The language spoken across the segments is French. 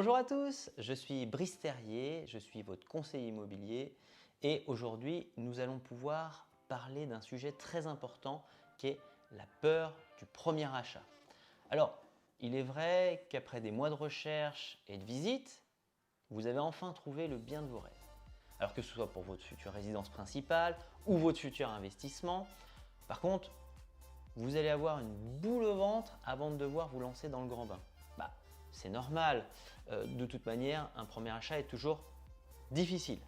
Bonjour à tous, je suis Brice Terrier, je suis votre conseiller immobilier et aujourd'hui nous allons pouvoir parler d'un sujet très important qui est la peur du premier achat. Alors, il est vrai qu'après des mois de recherche et de visite, vous avez enfin trouvé le bien de vos rêves. Alors que ce soit pour votre future résidence principale ou votre futur investissement. Par contre, vous allez avoir une boule au ventre avant de devoir vous lancer dans le grand bain. C'est normal. De toute manière, un premier achat est toujours difficile.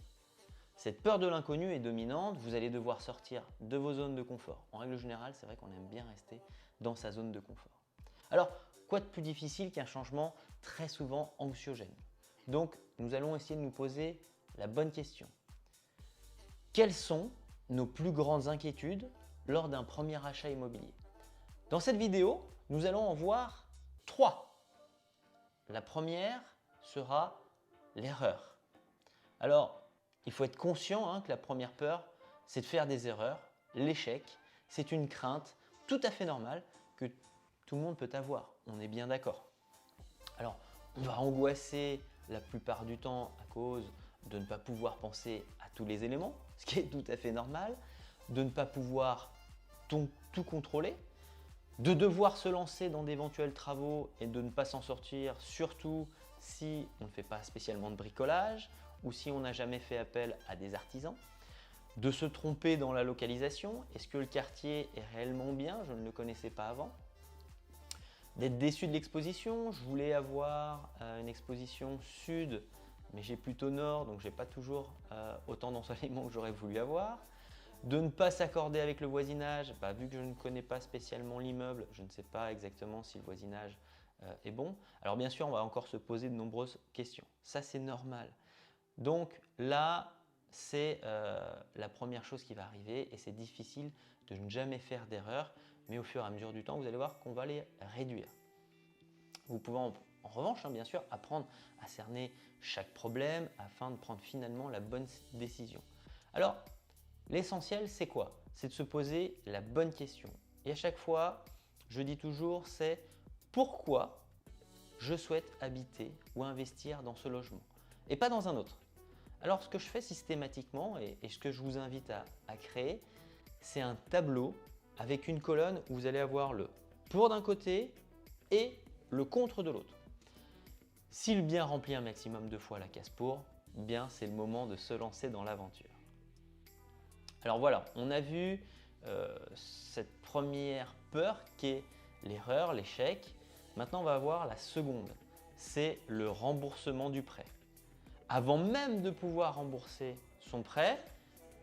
Cette peur de l'inconnu est dominante, vous allez devoir sortir de vos zones de confort. En règle générale, c'est vrai qu'on aime bien rester dans sa zone de confort. Alors, quoi de plus difficile qu'un changement très souvent anxiogène? Donc, nous allons essayer de nous poser la bonne question. Quelles sont nos plus grandes inquiétudes lors d'un premier achat immobilier? Dans cette vidéo, nous allons en voir 3. La première sera l'erreur. Alors, il faut être conscient que la première peur, c'est de faire des erreurs. L'échec, c'est une crainte tout à fait normale que tout le monde peut avoir. On est bien d'accord. Alors, on va angoisser la plupart du temps à cause de ne pas pouvoir penser à tous les éléments, ce qui est tout à fait normal, de ne pas pouvoir tout contrôler, de devoir se lancer dans d'éventuels travaux et de ne pas s'en sortir, surtout si on ne fait pas spécialement de bricolage ou si on n'a jamais fait appel à des artisans. De se tromper dans la localisation, est-ce que le quartier est réellement bien? Je ne le connaissais pas avant. D'être déçu de l'exposition, je voulais avoir une exposition sud, mais j'ai plutôt nord, donc j'ai pas toujours autant d'ensoleillement que j'aurais voulu avoir. De ne pas s'accorder avec le voisinage, vu que je ne connais pas spécialement l'immeuble, je ne sais pas exactement si le voisinage est bon. Alors bien sûr, on va encore se poser de nombreuses questions. Ça, c'est normal. Donc là, c'est la première chose qui va arriver et c'est difficile de ne jamais faire d'erreur, mais au fur et à mesure du temps, vous allez voir qu'on va les réduire. Vous pouvez en revanche, bien sûr, apprendre à cerner chaque problème afin de prendre finalement la bonne décision. Alors, l'essentiel, c'est quoi? C'est de se poser la bonne question. Et à chaque fois, je dis toujours, c'est pourquoi je souhaite habiter ou investir dans ce logement et pas dans un autre. Alors, ce que je fais systématiquement et ce que je vous invite à créer, c'est un tableau avec une colonne où vous allez avoir le pour d'un côté et le contre de l'autre. Si le bien remplit un maximum de fois la case pour, bien c'est le moment de se lancer dans l'aventure. Alors voilà, on a vu cette première peur qui est l'erreur, l'échec. Maintenant, on va voir la seconde, c'est le remboursement du prêt. Avant même de pouvoir rembourser son prêt,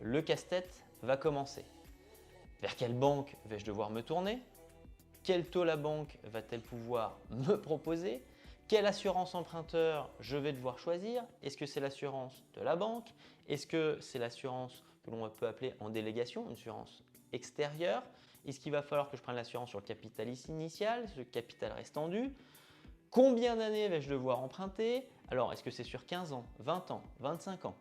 le casse-tête va commencer. Vers quelle banque vais-je devoir me tourner? Quel taux la banque va-t-elle pouvoir me proposer? Quelle assurance emprunteur je vais devoir choisir? Est-ce que c'est l'assurance de la banque? Est-ce que c'est l'assurance que l'on peut appeler en délégation, une assurance extérieure? Est-ce qu'il va falloir que je prenne l'assurance sur le capital initial, sur le capital restant dû? Combien d'années vais-je devoir emprunter? Alors, est-ce que c'est sur 15 ans, 20 ans, 25 ans?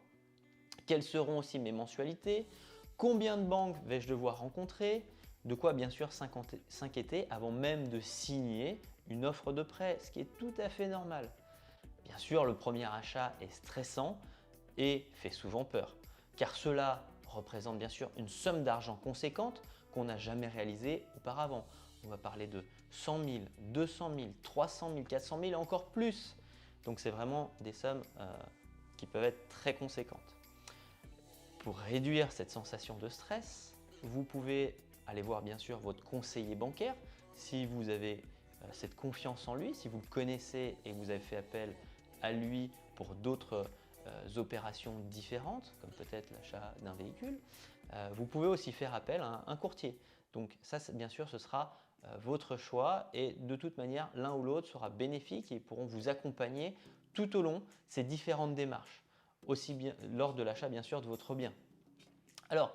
Quelles seront aussi mes mensualités? Combien de banques vais-je devoir rencontrer? De quoi bien sûr s'inquiéter avant même de signer une offre de prêt, ce qui est tout à fait normal. Bien sûr, le premier achat est stressant et fait souvent peur, car cela représente bien sûr une somme d'argent conséquente qu'on n'a jamais réalisée auparavant. On va parler de 100 000, 200 000, 300 000, 400 000 et encore plus. Donc c'est vraiment des sommes qui peuvent être très conséquentes. Pour réduire cette sensation de stress, vous pouvez aller voir bien sûr votre conseiller bancaire si vous avez cette confiance en lui, si vous le connaissez et vous avez fait appel à lui pour d'autres opérations différentes, comme peut-être l'achat d'un véhicule. Vous pouvez aussi faire appel à un courtier. Donc ça, bien sûr, ce sera votre choix et de toute manière, l'un ou l'autre sera bénéfique et ils pourront vous accompagner tout au long de ces différentes démarches, aussi bien lors de l'achat bien sûr de votre bien. Alors,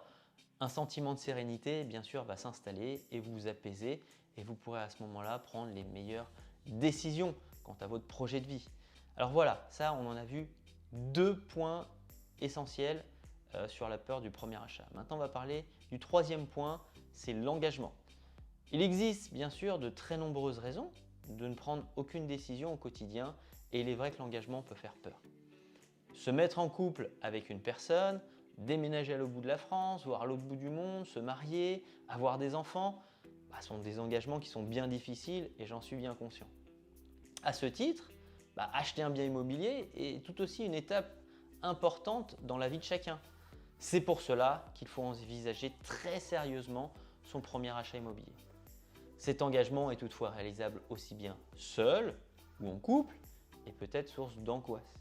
un sentiment de sérénité, bien sûr, va s'installer et vous apaiser et vous pourrez à ce moment-là prendre les meilleures décisions quant à votre projet de vie. Alors voilà, ça, on en a vu 2 points essentiels sur la peur du premier achat. Maintenant, on va parler du troisième point, c'est l'engagement. Il existe bien sûr de très nombreuses raisons de ne prendre aucune décision au quotidien et il est vrai que l'engagement peut faire peur. Se mettre en couple avec une personne, déménager à l'autre bout de la France, voire à l'autre bout du monde, se marier, avoir des enfants, sont des engagements qui sont bien difficiles et j'en suis bien conscient. À ce titre, acheter un bien immobilier est tout aussi une étape importante dans la vie de chacun. C'est pour cela qu'il faut envisager très sérieusement son premier achat immobilier. Cet engagement est toutefois réalisable aussi bien seul ou en couple et peut-être source d'angoisse.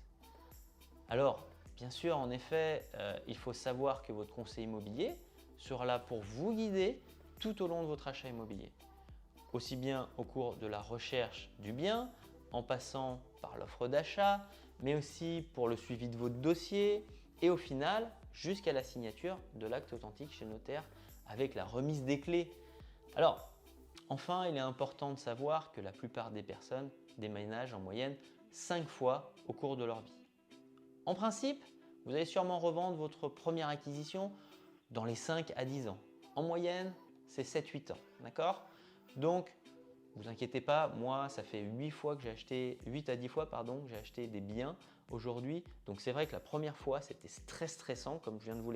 Alors, bien sûr, en effet, il faut savoir que votre conseiller immobilier sera là pour vous guider tout au long de votre achat immobilier. Aussi bien au cours de la recherche du bien, en passant par l'offre d'achat, mais aussi pour le suivi de votre dossier et au final, jusqu'à la signature de l'acte authentique chez le notaire avec la remise des clés. Alors, enfin, il est important de savoir que la plupart des personnes déménagent en moyenne 5 fois au cours de leur vie. En principe, vous allez sûrement revendre votre première acquisition dans les 5 à 10 ans. En moyenne, c'est 7-8 ans, d'accord? Donc, ne vous inquiétez pas, moi, ça fait 8 à 10 fois que j'ai acheté des biens aujourd'hui. Donc, c'est vrai que la première fois, c'était très stressant, comme je viens de vous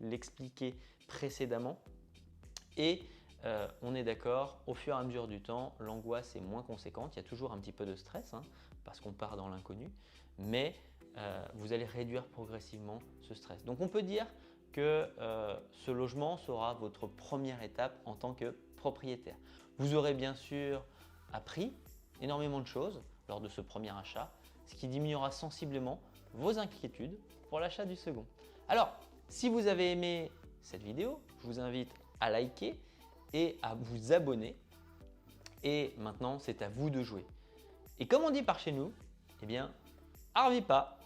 l'expliquer précédemment. Et on est d'accord, au fur et à mesure du temps, l'angoisse est moins conséquente. Il y a toujours un petit peu de stress, parce qu'on part dans l'inconnu, mais vous allez réduire progressivement ce stress. Donc, on peut dire que ce logement sera votre première étape en tant que propriétaire. Vous aurez bien sûr appris énormément de choses lors de ce premier achat, ce qui diminuera sensiblement vos inquiétudes pour l'achat du second. Alors, si vous avez aimé cette vidéo, je vous invite à liker et à vous abonner. Et maintenant, c'est à vous de jouer. Et comme on dit par chez nous, arvi pas.